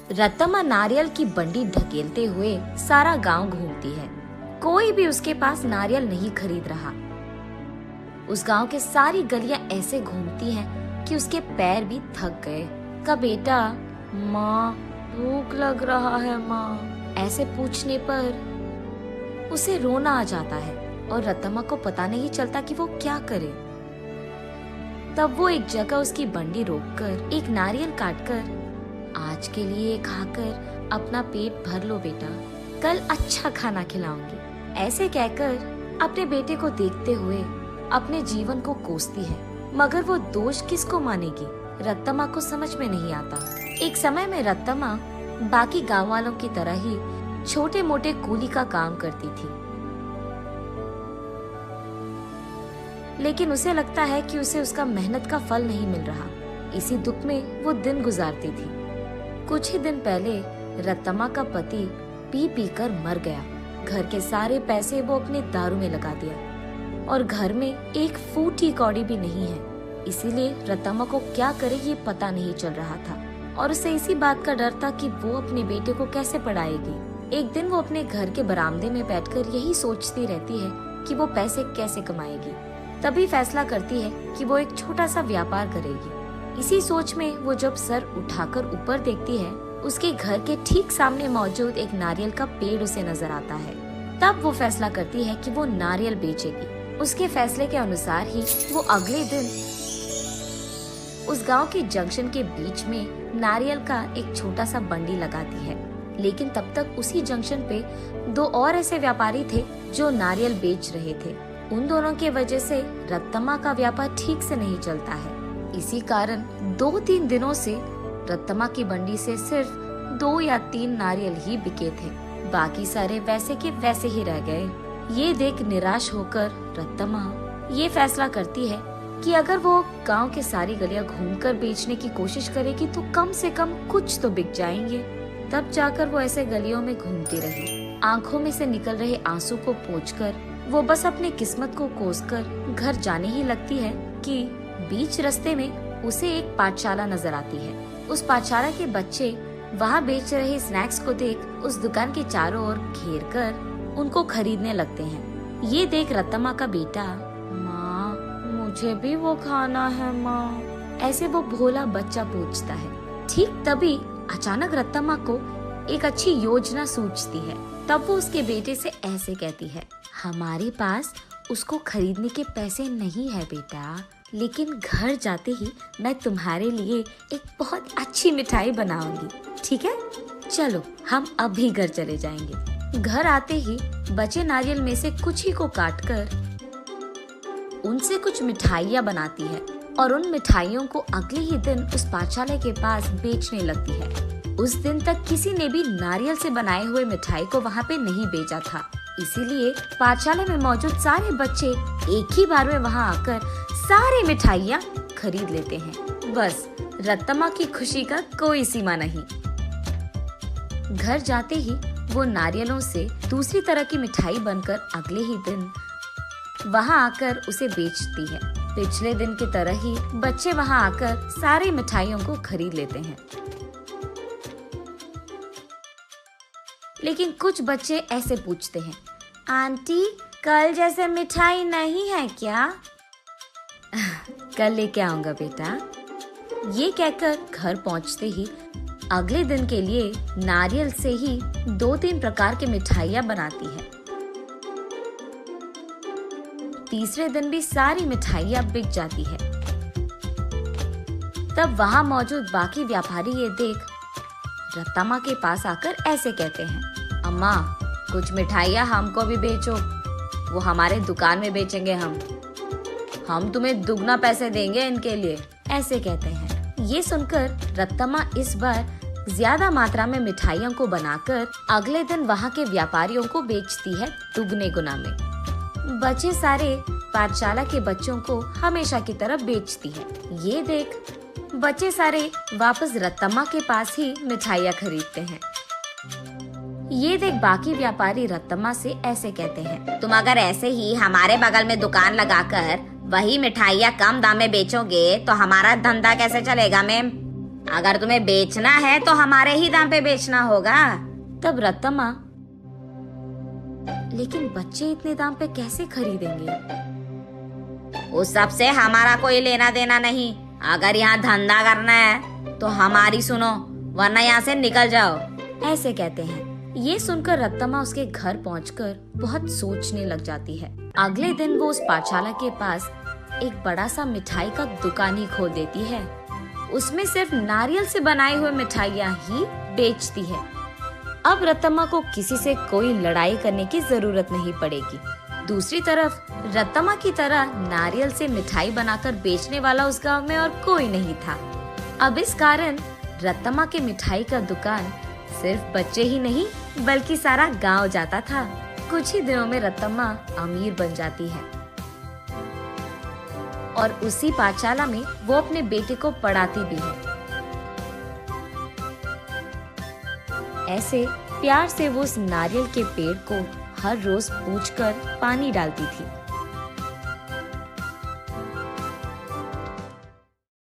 रत्तम्मा नारियल की बंडी ढकेलते हुए सारा गांव घूमती है। कोई भी उसके पास नारियल नहीं खरीद रहा। उस गांव के सारी गलियां ऐसे घूमती हैं कि उसके पैर भी थक गए। का बेटा, माँ भूख लग रहा है माँ, ऐसे पूछने पर उसे रोना आ जाता है और रत्तम्मा को पता नहीं चलता कि वो क्या करे। तब वो एक जगह उसकी बंडी रोककर एक नारियल काटकर, आज के लिए खाकर अपना पेट भर लो बेटा, कल अच्छा खाना खिलाऊंगी, ऐसे कहकर अपने बेटे को देखते हुए अपने जीवन को कोसती है। मगर वो दोष किसको मानेगी, रत्तम्मा को समझ में नहीं आता। एक समय में रत्तम्मा बाकी गांव वालों की तरह ही छोटे मोटे कूली का काम करती थी, लेकिन उसे लगता है कि उसे उसका मेहनत का फल नहीं मिल रहा। इसी दुख में वो दिन गुजारती थी। कुछ ही दिन पहले रत्तम्मा का पति पी पी कर मर गया। घर के सारे पैसे वो अपने दारू में लगा दिया और घर में एक फूटी कौड़ी भी नहीं है। इसीलिए रत्तम्मा को क्या करे ये पता नहीं चल रहा था और उसे इसी बात का डर था कि वो अपने बेटे को कैसे पढ़ाएगी। एक दिन वो अपने घर के बरामदे में बैठकर यही सोचती रहती है कि वो पैसे कैसे कमाएगी। तभी फैसला करती है कि वो एक छोटा सा व्यापार करेगी। इसी सोच में वो जब सर उठाकर ऊपर देखती है, उसके घर के ठीक सामने मौजूद एक नारियल का पेड़ उसे नजर आता है। तब वो फैसला करती है कि वो नारियल बेचेगी। उसके फैसले के अनुसार ही वो अगले दिन उस गांव के जंक्शन के बीच में नारियल का एक छोटा सा बंडी लगाती है। लेकिन तब तक उसी जंक्शन पे दो और ऐसे व्यापारी थे जो नारियल बेच रहे थे। उन दोनों की वजह से रत्तम्मा का व्यापार ठीक से नहीं चलता है। इसी कारण 2-3 दिनों से रत्तम्मा की बंडी से सिर्फ 2 या 3 नारियल ही बिके थे, बाकी सारे वैसे के वैसे ही रह गए। ये देख निराश होकर रत्तम्मा ये फैसला करती है कि अगर वो गांव के सारी गलियां घूमकर बेचने की कोशिश करेगी तो कम से कम कुछ तो बिक जाएंगे। तब जाकर वो ऐसे गलियों में घूमती रही। आंखों में से निकल रहे आंसू को पोंछकर वो बस अपनी किस्मत को कोसकर घर जाने ही लगती है कि बीच रास्ते में उसे एक पाठशाला नजर आती है। उस पाठशाला के बच्चे वहाँ बेच रहे स्नैक्स को देख उस दुकान के चारों ओर घेर कर उनको खरीदने लगते हैं। ये देख रत्तम्मा का बेटा, माँ मुझे भी वो खाना है माँ, ऐसे वो भोला बच्चा पूछता है। ठीक तभी अचानक रत्तम्मा को एक अच्छी योजना सूझती है। तब वो उसके बेटे से ऐसे कहती है, हमारे पास उसको खरीदने के पैसे नहीं है बेटा, लेकिन घर जाते ही मैं तुम्हारे लिए एक बहुत अच्छी मिठाई बनाऊंगी, ठीक है? चलो हम अभी घर चले जाएंगे। घर आते ही बचे नारियल में से कुछ ही को काटकर उनसे कुछ मिठाइयाँ बनाती है और उन मिठाइयों को अगले ही दिन उस पाठशाला के पास बेचने लगती है। उस दिन तक किसी ने भी नारियल से बनाए हुए मिठाई को वहाँ पे नहीं बेचा था, इसीलिए पाठशाला में मौजूद सारे बच्चे एक ही बार में वहाँ आकर सारे मिठाइयाँ खरीद लेते हैं। बस रत्तम्मा की खुशी का कोई सीमा नहीं। घर जाते ही वो नारियलों से दूसरी तरह की मिठाई बनकर अगले ही दिन वहाँ आकर उसे बेचती है। पिछले दिन की तरह ही बच्चे वहाँ आकर सारी मिठाइयों को खरीद लेते हैं, लेकिन कुछ बच्चे ऐसे पूछते हैं, आंटी कल जैसे मिठाई नहीं है क्या? कल लेके आऊंगा बेटा। ये कहकर घर पहुंचते ही अगले दिन के लिए नारियल से ही 2-3 प्रकार की मिठाइयाँ बनाती है। तीसरे दिन भी सारी मिठाइयाँ बिक जाती है। तब वहाँ मौजूद बाकी व्यापारी ये देख रत्तम्मा के पास आकर ऐसे कहते हैं, अम्मा कुछ मिठाइयाँ हमको भी बेचो, वो हमारे दुकान में बेचेंगे हम तुम्हें दुगना पैसे देंगे इनके लिए, ऐसे कहते हैं। ये सुनकर रत्तम्मा इस बार ज्यादा मात्रा में मिठाइयों को बनाकर अगले दिन वहाँ के व्यापारियों को बेचती है दुगने गुना में। बचे सारे पाठशाला के बच्चों को हमेशा की तरह बेचती है। ये देख बच्चे सारे वापस रत्तम्मा के पास ही मिठाइयाँ खरीदते हैं। ये देख बाकी व्यापारी रत्तम्मा से ऐसे कहते हैं, तुम अगर ऐसे ही हमारे बगल में दुकान लगाकर वही मिठाइयाँ कम दाम में बेचोगे तो हमारा धंधा कैसे चलेगा मैम? अगर तुम्हें बेचना है तो हमारे ही दाम पे बेचना होगा। तब रत्तम्मा, लेकिन बच्चे इतने दाम पे कैसे खरीदेंगे? उस सब से हमारा कोई लेना देना नहीं। अगर यहाँ धंधा करना है तो हमारी सुनो, वरना यहाँ से निकल जाओ। ऐसे कहते हैं। ये सुनकर रत्तम्मा उसके घर पहुंचकर बहुत सोचने लग जाती है। अगले दिन वो उस पाठशाला के पास एक बड़ा सा मिठाई का दुकान ही खोल देती है। उसमें सिर्फ नारियल से बनाई हुई मिठाइयाँ ही बेचती है। अब रत्तम्मा को किसी से कोई लड़ाई करने की जरूरत नहीं पड़ेगी। दूसरी तरफ रत्तम्मा की तरह नारियल से मिठाई बनाकर बेचने वाला उस गांव में और कोई नहीं था। अब इस कारण रत्तम्मा के मिठाई का दुकान सिर्फ बच्चे ही नहीं बल्कि सारा गांव जाता था। कुछ ही दिनों में रत्तम्मा अमीर बन जाती है और उसी पाठशाला में वो अपने बेटे को पढ़ाती भी है। ऐसे प्यार से वो उस नारियल के पेड़ को हर रोज पूछकर पानी डालती थी।